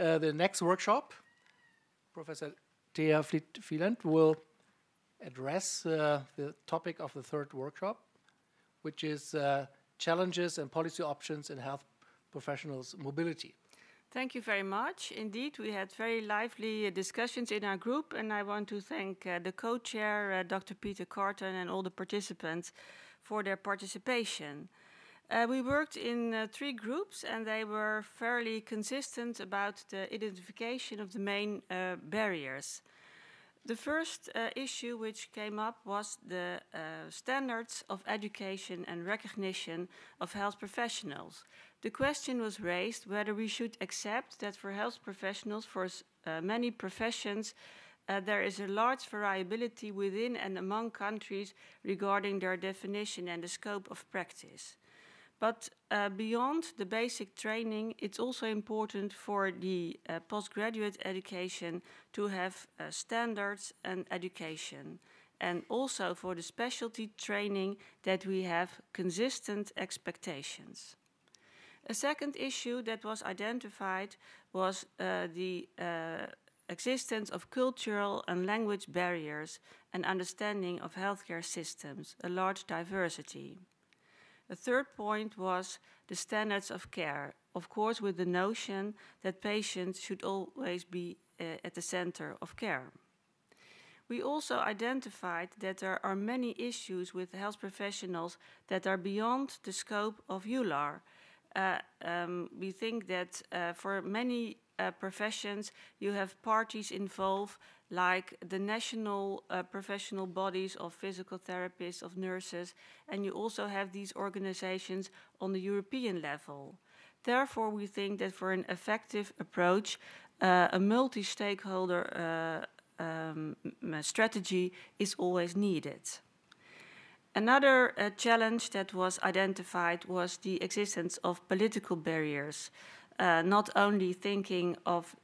the next workshop, Professor Thea Vlieland will address the topic of the third workshop, which is challenges and policy options in health professionals' mobility. Thank you very much. Indeed, we had very lively discussions in our group, and I want to thank the co-chair, Dr. Peter Carton, and all the participants for their participation. We worked in 3 groups, and they were fairly consistent about the identification of the main barriers. The first issue which came up was the standards of education and recognition of health professionals. The question was raised whether we should accept that for health professionals, for many professions, there is a large variability within and among countries regarding their definition and the scope of practice. But beyond the basic training, it's also important for the postgraduate education to have standards and education, and also for the specialty training that we have consistent expectations. A second issue that was identified was the existence of cultural and language barriers and understanding of healthcare systems, a large diversity. The third point was the standards of care, of course with the notion that patients should always be at the center of care. We also identified that there are many issues with health professionals that are beyond the scope of EULAR. We think that for many professions you have parties involved like the national professional bodies of physical therapists, of nurses, and you also have these organizations on the European level. Therefore, we think that for an effective approach, a multi-stakeholder strategy is always needed. Another challenge that was identified was the existence of political barriers. Not only thinking of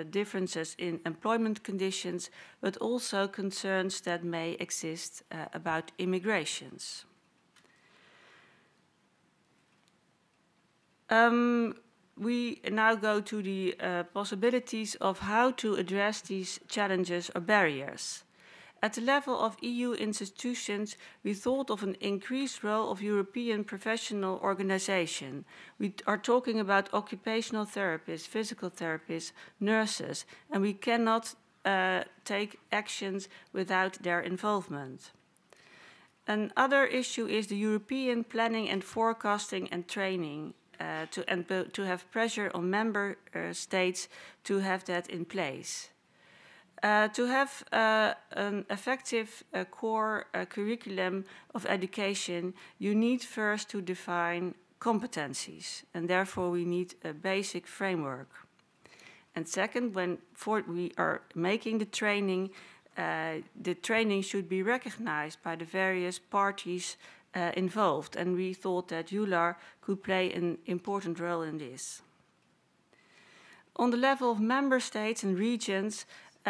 differences in employment conditions, but also concerns that may exist about immigrations. We now go to the possibilities of how to address these challenges or barriers. At the level of EU institutions, we thought of an increased role of European professional organization. We are talking about occupational therapists, physical therapists, nurses, and we cannot take actions without their involvement. Another issue is the European planning and forecasting and training, to have pressure on member states to have that in place. To have an effective core curriculum of education, you need first to define competencies, and therefore we need a basic framework. And second, when we are making the training should be recognized by the various parties involved, and we thought that EULAR could play an important role in this. On the level of member states and regions,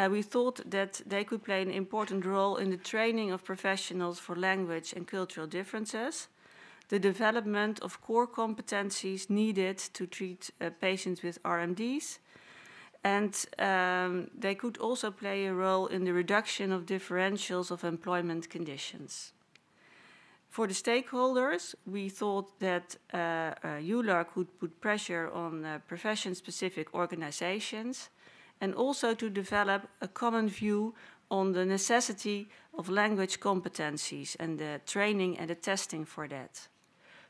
we thought that they could play an important role in the training of professionals for language and cultural differences, the development of core competencies needed to treat patients with RMDs, and they could also play a role in the reduction of differentials of employment conditions. For the stakeholders, we thought that EULAR could put pressure on profession-specific organizations, and also to develop a common view on the necessity of language competencies and the training and the testing for that.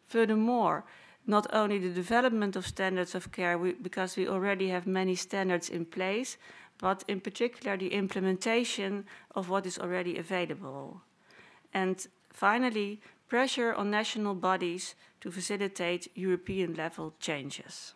Furthermore, not only the development of standards of care, because we already have many standards in place, but in particular the implementation of what is already available. And finally, pressure on national bodies to facilitate European level changes.